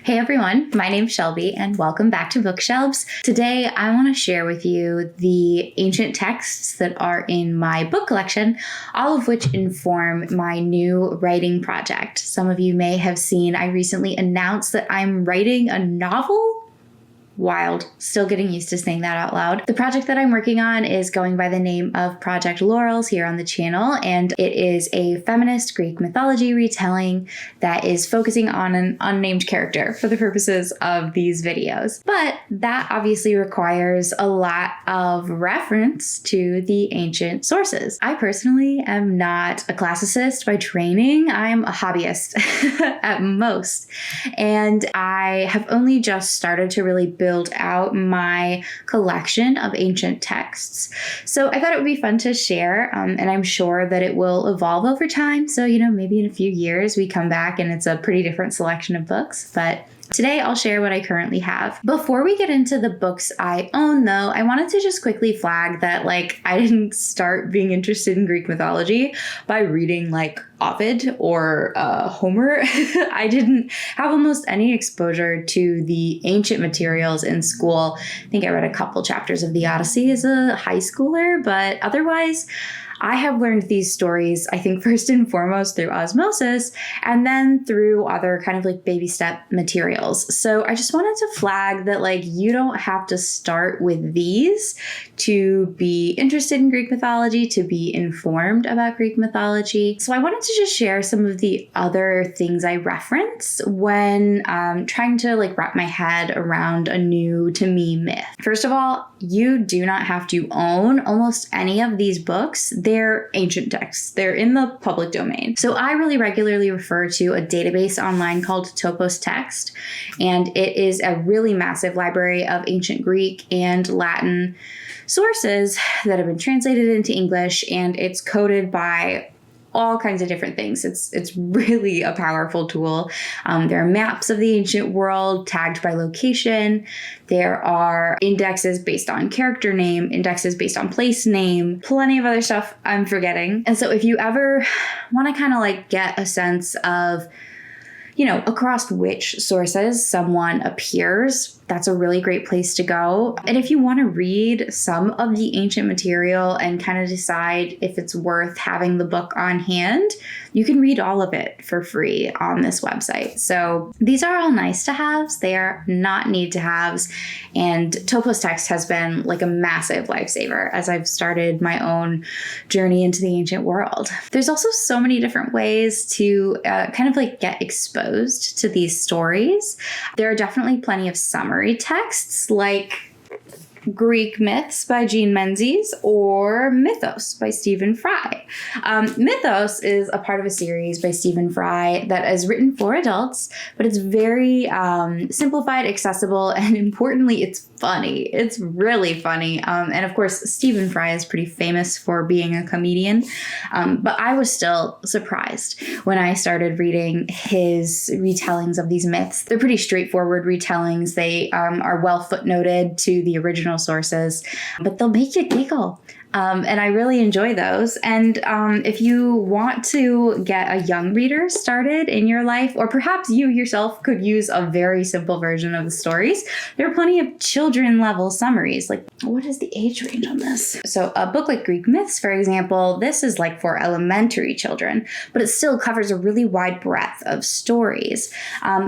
Hey everyone, my name's Shelby and welcome back to Bookshelves. Today I want to share with you the ancient texts that are in my book collection, all of which inform my new writing project. Some of you may have seen I recently announced that I'm writing a novel. Wild. Still getting used to saying that out loud. The project that I'm working on is going by the name of Project Laurels here on the channel, and it is a feminist Greek mythology retelling that is focusing on an unnamed character for the purposes of these videos. But that obviously requires a lot of reference to the ancient sources. I personally am not a classicist by training. I'm a hobbyist at most, and I have only just started to really build out my collection of ancient texts. So I thought it would be fun to share, and I'm sure that it will evolve over time. So, maybe in a few years we come back and it's a pretty different selection of books, but today I'll share what I currently have. Before we get into the books I own though, I wanted to just quickly flag that I didn't start being interested in Greek mythology by reading Ovid or Homer. I didn't have almost any exposure to the ancient materials in school. I think I read a couple chapters of the Odyssey as a high schooler, but otherwise I have learned these stories, I think, first and foremost through osmosis, and then through other kind of baby step materials. So I just wanted to flag that you don't have to start with these to be interested in Greek mythology, to be informed about Greek mythology. So I wanted to just share some of the other things I reference when trying to wrap my head around a new to me myth. First of all, you do not have to own almost any of these books. They're ancient texts. They're in the public domain. So I really regularly refer to a database online called Topos Text, and it is a really massive library of ancient Greek and Latin sources that have been translated into English, and it's coded by all kinds of different things. It's really a powerful tool. There are maps of the ancient world tagged by location. There are indexes based on character name, indexes based on place name, plenty of other stuff I'm forgetting. And so if you ever want to kind of get a sense of, across which sources someone appears, that's a really great place to go. And if you want to read some of the ancient material and kind of decide if it's worth having the book on hand, you can read all of it for free on this website. So these are all nice to haves. They are not need to haves. And Topos Text has been a massive lifesaver as I've started my own journey into the ancient world. There's also so many different ways to get exposed to these stories. There are definitely plenty of summary texts like Greek Myths by Jean Menzies or Mythos by Stephen Fry. Mythos is a part of a series by Stephen Fry that is written for adults, but it's very simplified, accessible, and importantly, it's funny. It's really funny. And of course, Stephen Fry is pretty famous for being a comedian, but I was still surprised when I started reading his retellings of these myths. They're pretty straightforward retellings. They are well footnoted to the original sources, but they'll make you giggle. And I really enjoy those. And if you want to get a young reader started in your life, or perhaps you yourself could use a very simple version of the stories, there are plenty of children level summaries. What is the age range on this? So a book like Greek Myths, for example, this is for elementary children, but it still covers a really wide breadth of stories.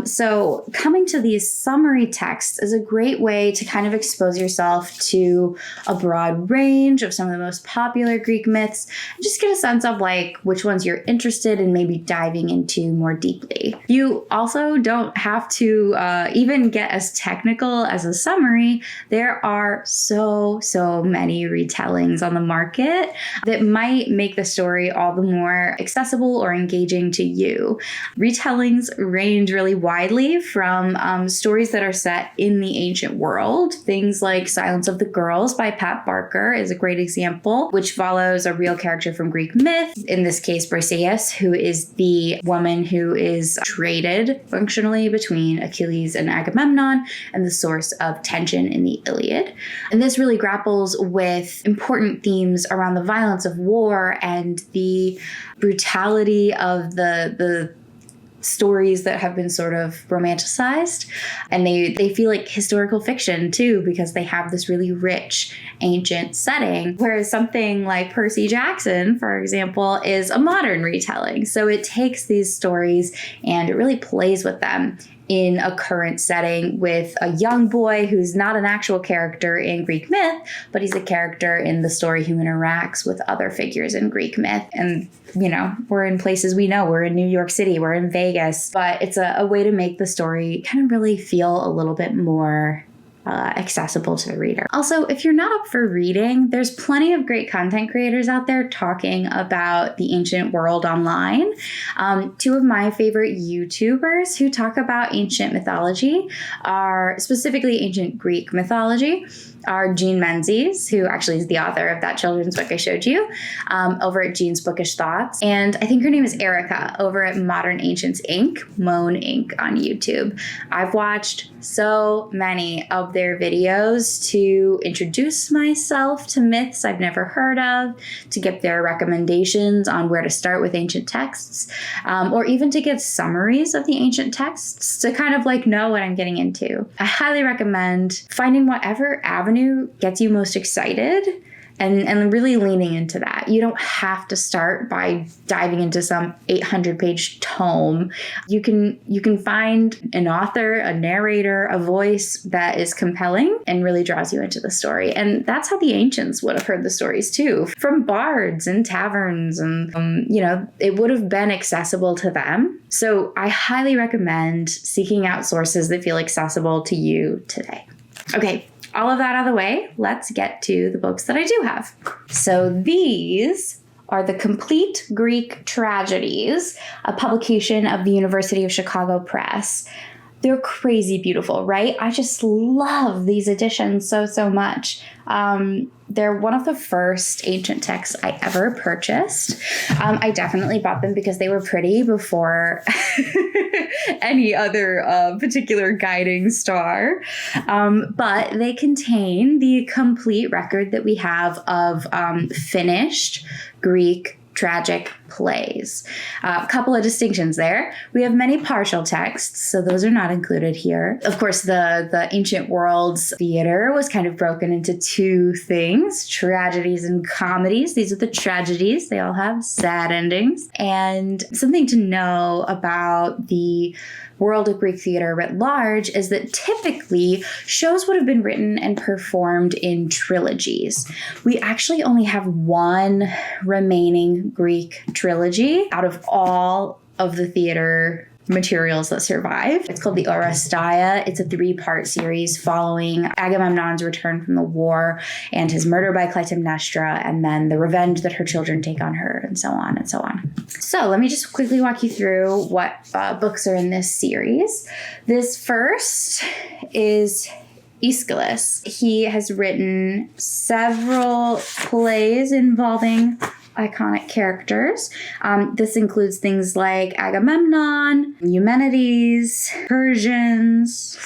So coming to these summary texts is a great way to kind of expose yourself to a broad range of some of the most popular Greek myths, and just get a sense of which ones you're interested in maybe diving into more deeply. You also don't have to even get as technical as a summary. There are so many retellings on the market that might make the story all the more accessible or engaging to you. Retellings range really widely from stories that are set in the ancient world. Things like Silence of the Girls by Pat Barker is a great example, which follows a real character from Greek myth, in this case Briseis, who is the woman who is traded functionally between Achilles and Agamemnon and the source of tension in the Iliad. And this really grapples with important themes around the violence of war and the brutality of the stories that have been sort of romanticized, and they feel like historical fiction too, because they have this really rich ancient setting, whereas something like Percy Jackson, for example, is a modern retelling. So it takes these stories and it really plays with them in a current setting with a young boy who's not an actual character in Greek myth, but he's a character in the story who interacts with other figures in Greek myth. And, you know, we're in places we know. We're in New York City, we're in Vegas, but it's a way to make the story kind of really feel a little bit more accessible to the reader. Also, if you're not up for reading, there's plenty of great content creators out there talking about the ancient world online. Two of my favorite YouTubers who talk about ancient mythology are specifically ancient Greek mythology. Are Jean Menzies, who actually is the author of that children's book I showed you, over at Jean's Bookish Thoughts. And I think her name is Erica over at Modern Ancients Inc., Moan Inc. on YouTube. I've watched so many of their videos to introduce myself to myths I've never heard of, to get their recommendations on where to start with ancient texts, or even to get summaries of the ancient texts to kind of like know what I'm getting into. I highly recommend finding whatever avenue gets you most excited and really leaning into that. You don't have to start by diving into some 800-page tome. You can find an author, a narrator, a voice that is compelling and really draws you into the story. And that's how the ancients would have heard the stories too, from bards and taverns, and it would have been accessible to them. So I highly recommend seeking out sources that feel accessible to you today. Okay. All of that out of the way, let's get to the books that I do have. So these are the Complete Greek Tragedies, a publication of the University of Chicago Press. They're crazy beautiful, right? I just love these editions so much. They're one of the first ancient texts I ever purchased. I definitely bought them because they were pretty before any other particular guiding star. But they contain the complete record that we have of finished Greek tragic plays. A couple of distinctions there. We have many partial texts, so those are not included here. Of course, the ancient worlds theater was kind of broken into two things, tragedies and comedies. These are the tragedies. They all have sad endings. And something to know about the world of Greek theater writ large is that typically shows would have been written and performed in trilogies. We actually only have one remaining Greek trilogy out of all of the theater materials that survive. It's called the Oresteia. It's a 3-part series following Agamemnon's return from the war and his murder by Clytemnestra, and then the revenge that her children take on her, and so on and so on. So let me just quickly walk you through what books are in this series. This first is Aeschylus. He has written several plays involving iconic characters. This includes things like Agamemnon, Eumenides, Persians,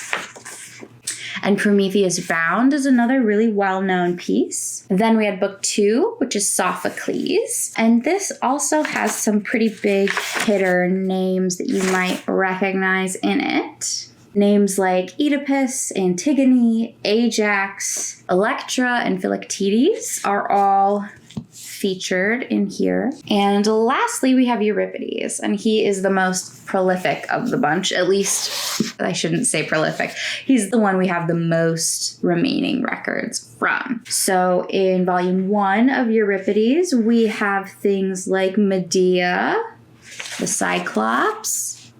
and Prometheus Bound is another really well-known piece. Then we had book 2, which is Sophocles. And this also has some pretty big hitter names that you might recognize in it. Names like Oedipus, Antigone, Ajax, Electra, and Philoctetes are all featured in here. And lastly, we have Euripides, and he is the most prolific of the bunch. At least, I shouldn't say prolific. He's the one we have the most remaining records from. So in volume 1 of Euripides, we have things like Medea, the Cyclops,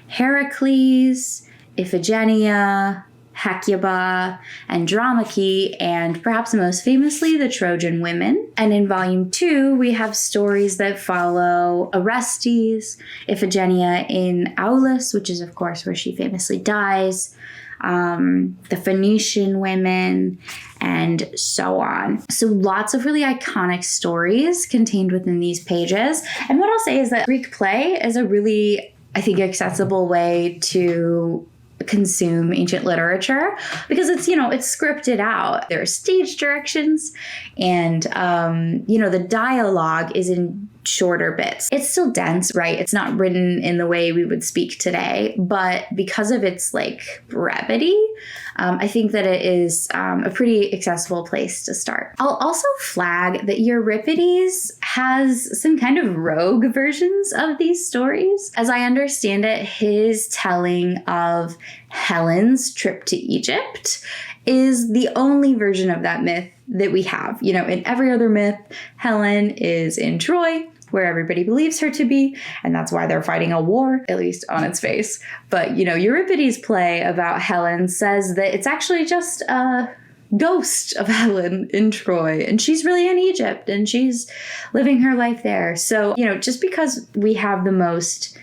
Heracles, Iphigenia, Hecuba, Andromache, and perhaps most famously, the Trojan women. And in volume 2, we have stories that follow Orestes, Iphigenia in Aulis, which is, of course, where she famously dies, the Phoenician women, and so on. So lots of really iconic stories contained within these pages. And what I'll say is that Greek play is a really, I think, accessible way to consume ancient literature because it's scripted out. There are stage directions and, the dialogue is in shorter bits. It's still dense, right? It's not written in the way we would speak today, but because of its like brevity, I think that it is a pretty accessible place to start. I'll also flag that Euripides has some kind of rogue versions of these stories. As I understand it, his telling of Helen's trip to Egypt is the only version of that myth that we have. You know, in every other myth, Helen is in Troy, where everybody believes her to be, and that's why they're fighting a war, at least on its face. But, you know, Euripides' play about Helen says that it's actually just a ghost of Helen in Troy, and she's really in Egypt, and she's living her life there. So, you know, just because we have the most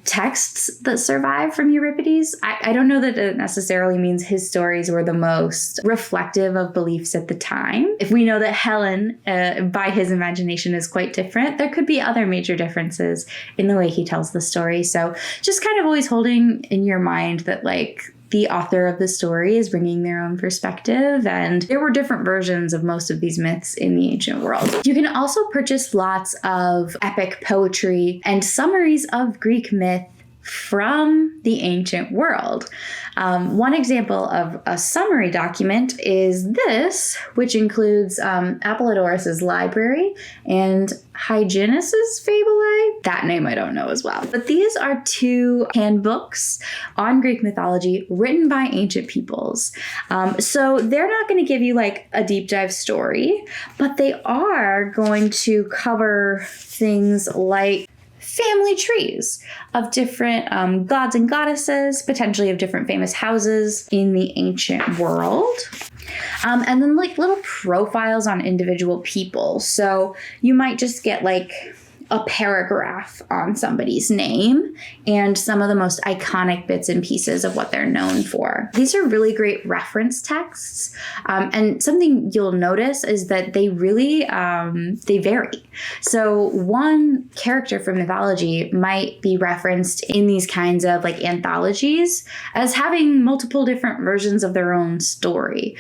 texts that survive from Euripides, I don't know that it necessarily means his stories were the most reflective of beliefs at the time. If we know that Helen, by his imagination, is quite different, there could be other major differences in the way he tells the story. So just kind of always holding in your mind that, like, the author of the story is bringing their own perspective, and there were different versions of most of these myths in the ancient world. You can also purchase lots of epic poetry and summaries of Greek myth from the ancient world. One example of a summary document is this, which includes Apollodorus's library and Hyginus's Fabulae. That name I don't know as well. But these are two handbooks on Greek mythology written by ancient peoples. So they're not going to give you like a deep dive story, but they are going to cover things like family trees of different gods and goddesses, potentially of different famous houses in the ancient world. And then like little profiles on individual people. So you might just get like a paragraph on somebody's name and some of the most iconic bits and pieces of what they're known for. These are really great reference texts. And something you'll notice is that they really, they vary. So one character from mythology might be referenced in these kinds of like anthologies as having multiple different versions of their own story.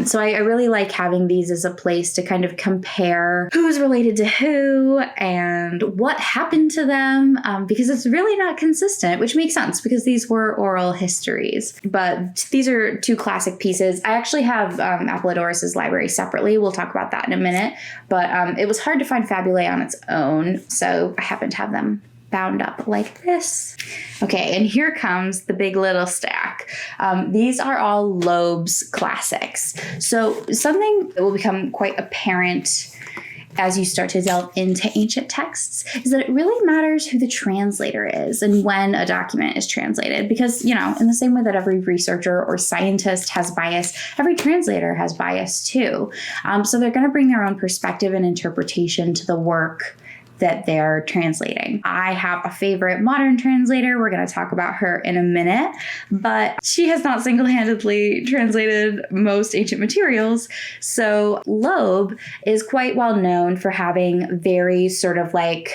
So I really like having these as a place to kind of compare who's related to who and what happened to them, because it's really not consistent, which makes sense because these were oral histories. But these are two classic pieces. I actually have Apollodorus's library separately. We'll talk about that in a minute. But it was hard to find Fabulae on its own, so I happen to have them bound up like this. Okay, and here comes the big little stack. These are all Loeb's classics. So something that will become quite apparent as you start to delve into ancient texts is that it really matters who the translator is and when a document is translated. Because, you know, in the same way that every researcher or scientist has bias, every translator has bias too. So they're going to bring their own perspective and interpretation to the work that they're translating. I have a favorite modern translator. We're going to talk about her in a minute, but she has not single-handedly translated most ancient materials. So Loeb is quite well known for having very sort of like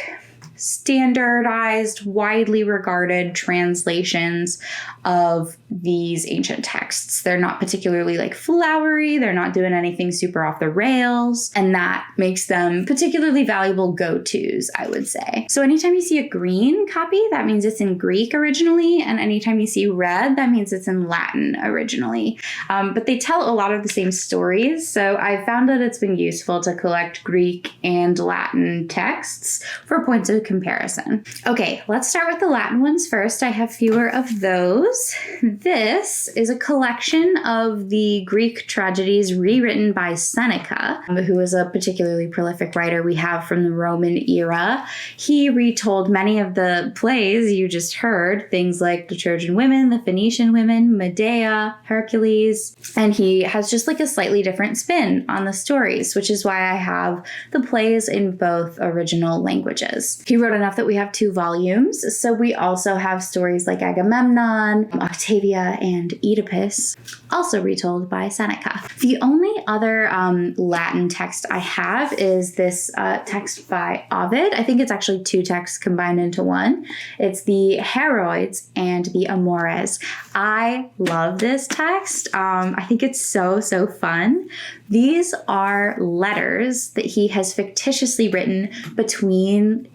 standardized, widely regarded translations of these ancient texts. They're not particularly like flowery. They're not doing anything super off the rails. And that makes them particularly valuable go-tos, I would say. So anytime you see a green copy, that means it's in Greek originally. And anytime you see red, that means it's in Latin originally. But they tell a lot of the same stories. So I found that it's been useful to collect Greek and Latin texts for points of comparison. Okay, let's start with the Latin ones first. I have fewer of those. This is a collection of the Greek tragedies rewritten by Seneca, who is a particularly prolific writer we have from the Roman era. He retold many of the plays you just heard, things like the Trojan Women, the Phoenician Women, Medea, Hercules, and he has just like a slightly different spin on the stories, which is why I have the plays in both original languages. He wrote enough that we have 2 volumes, so we also have stories like Agamemnon, Helen, Octavia, and Oedipus, also retold by Seneca. The only other Latin text I have is this text by Ovid. I think it's actually two texts combined into one. It's the Heroids and the Amores. I love this text. I think it's so fun. These are letters that he has fictitiously written between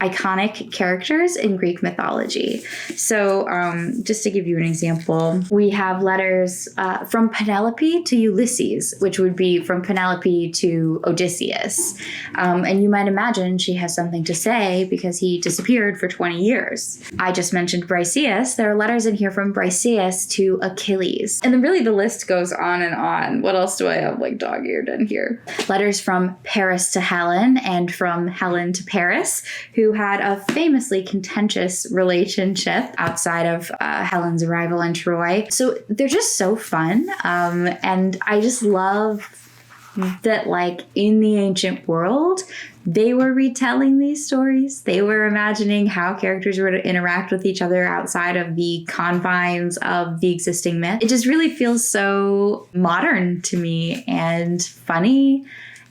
iconic characters in Greek mythology. So just to give you an example, we have letters from Penelope to Ulysses, which would be from Penelope to Odysseus. And you might imagine she has something to say because he disappeared for 20 years. I just mentioned Briseis. There are letters in here from Briseis to Achilles. And then really the list goes on and on. What else do I have dog-eared in here? Letters from Paris to Helen and from Helen to Paris, who had a famously contentious relationship outside of Helen's arrival in Troy. So they're just so fun. And I just love that in the ancient world, they were retelling these stories. They were imagining how characters were to interact with each other outside of the confines of the existing myth. It just really feels so modern to me and funny,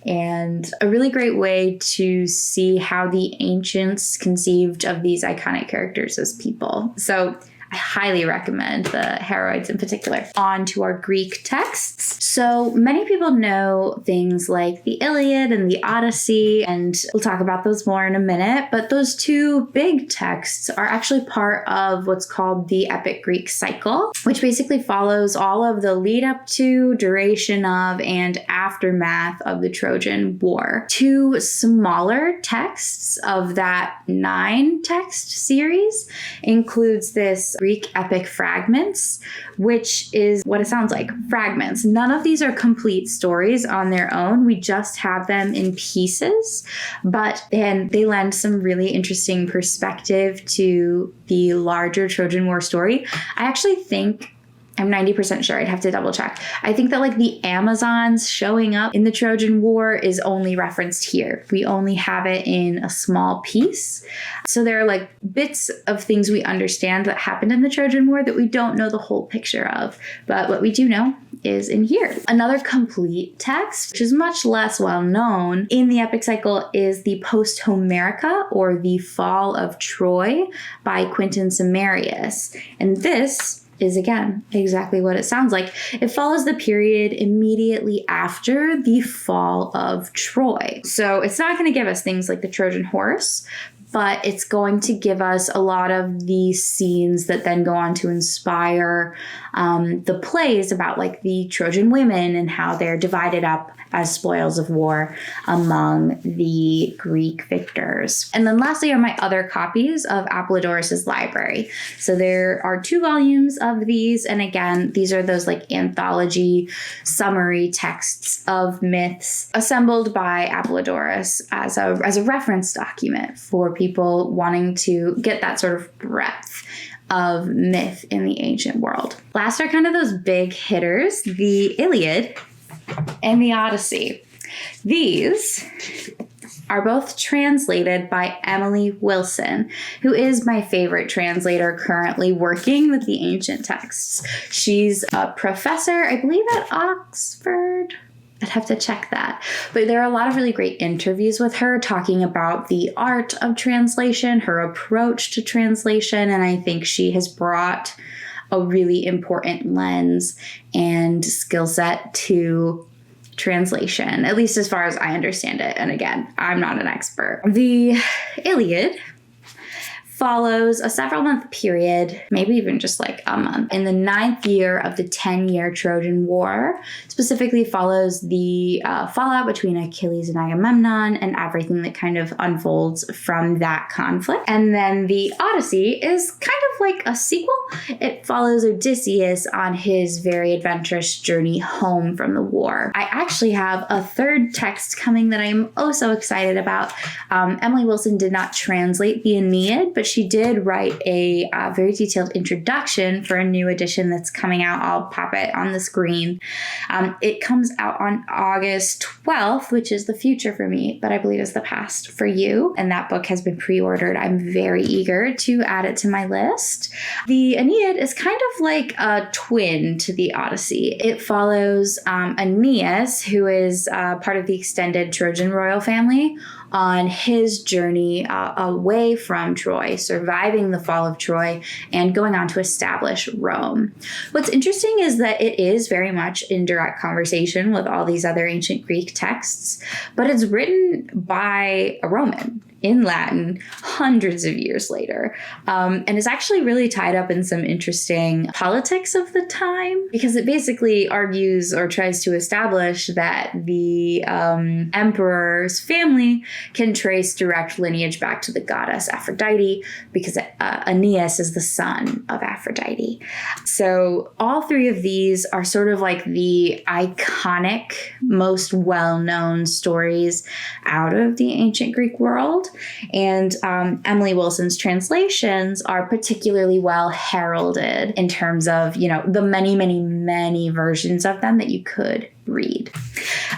and a really great way to see how the ancients conceived of these iconic characters as people. So I highly recommend the Heroids in particular. On to our Greek texts. So many people know things like the Iliad and the Odyssey, and we'll talk about those more in a minute, but those two big texts are actually part of what's called the Epic Greek cycle, which basically follows all of the lead up to, duration of, and aftermath of the Trojan War. Two smaller texts of that 9 text series includes this Greek epic fragments, which is what it sounds like, fragments. None of these are complete stories on their own. We just have them in pieces, but then they lend some really interesting perspective to the larger Trojan War story. I actually think, I'm 90% sure, I'd have to double check. I think that the Amazons showing up in the Trojan War is only referenced here. We only have it in a small piece. So there are bits of things we understand that happened in the Trojan War that we don't know the whole picture of. But what we do know is in here. Another complete text, which is much less well known in the epic cycle, is the Post-Homerica, or the Fall of Troy, by Quintus Cimmerius. And this is, again, exactly what it sounds like. It follows the period immediately after the fall of Troy. So it's not going to give us things like the Trojan horse, but it's going to give us a lot of these scenes that then go on to inspire the plays about the Trojan women and how they're divided up as spoils of war among the Greek victors. And then lastly are my other copies of Apollodorus's library. So there are 2 volumes of these, and again, these are those anthology summary texts of myths assembled by Apollodorus as a reference document for people wanting to get that sort of breadth of myth in the ancient world. Last are kind of those big hitters, the Iliad and the Odyssey. These are both translated by Emily Wilson, who is my favorite translator currently working with the ancient texts. She's a professor, I believe, at Oxford. I'd have to check that. But there are a lot of really great interviews with her talking about the art of translation, her approach to translation, and I think she has brought a really important lens and skill set to translation, at least as far as I understand it. And again, I'm not an expert. The Iliad follows a several-month period, maybe even just a month, in the 9th year of the 10-year Trojan War. Specifically follows the fallout between Achilles and Agamemnon and everything that kind of unfolds from that conflict. And then the Odyssey is kind of a sequel. It follows Odysseus on his very adventurous journey home from the war. I actually have a 3rd text coming that I'm oh so excited about. Emily Wilson did not translate the Aeneid, but she did write a very detailed introduction for a new edition that's coming out. I'll pop it on the screen. It comes out on August 12th, which is the future for me, but I believe is the past for you. And that book has been pre-ordered. I'm very eager to add it to my list. The Aeneid is kind of like a twin to the Odyssey. It follows Aeneas, who is part of the extended Trojan royal family, on his journey away from Troy, surviving the fall of Troy, and going on to establish Rome. What's interesting is that it is very much in direct conversation with all these other ancient Greek texts, but it's written by a Roman in Latin hundreds of years later, and is actually really tied up in some interesting politics of the time, because it basically argues or tries to establish that the emperor's family can trace direct lineage back to the goddess Aphrodite, because Aeneas is the son of Aphrodite. So all three of these are sort of like the iconic, most well-known stories out of the ancient Greek world. And Emily Wilson's translations are particularly well heralded in terms of, the many, many, many versions of them that you could read.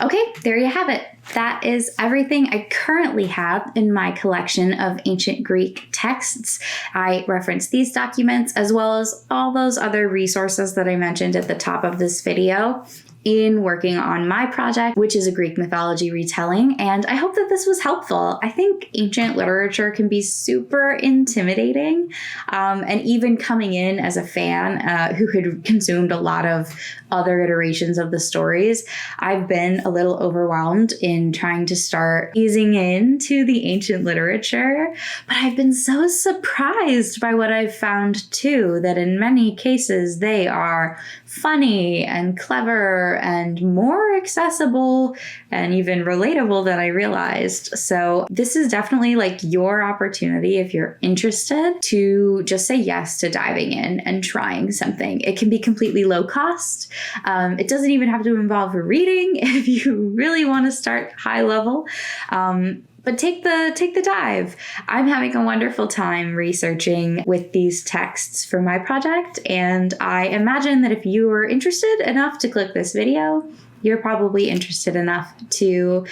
Okay, there you have it. That is everything I currently have in my collection of ancient Greek texts. I reference these documents as well as all those other resources that I mentioned at the top of this video in working on my project, which is a Greek mythology retelling. And I hope that this was helpful. I think ancient literature can be super intimidating. And even coming in as a fan who had consumed a lot of other iterations of the stories, I've been a little overwhelmed in trying to start easing into the ancient literature. But I've been so surprised by what I've found too, that in many cases they are funny and clever and more accessible and even relatable than I realized. So this is definitely like your opportunity, if you're interested, to just say yes to diving in and trying something. It can be completely low cost. It doesn't even have to involve reading if you really want to start high level. But take the dive. I'm having a wonderful time researching with these texts for my project, and I imagine that if you are interested enough to click this video, you're probably interested enough to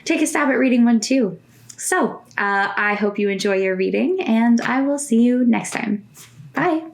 take a stab at reading one too. So I hope you enjoy your reading, and I will see you next time. Bye.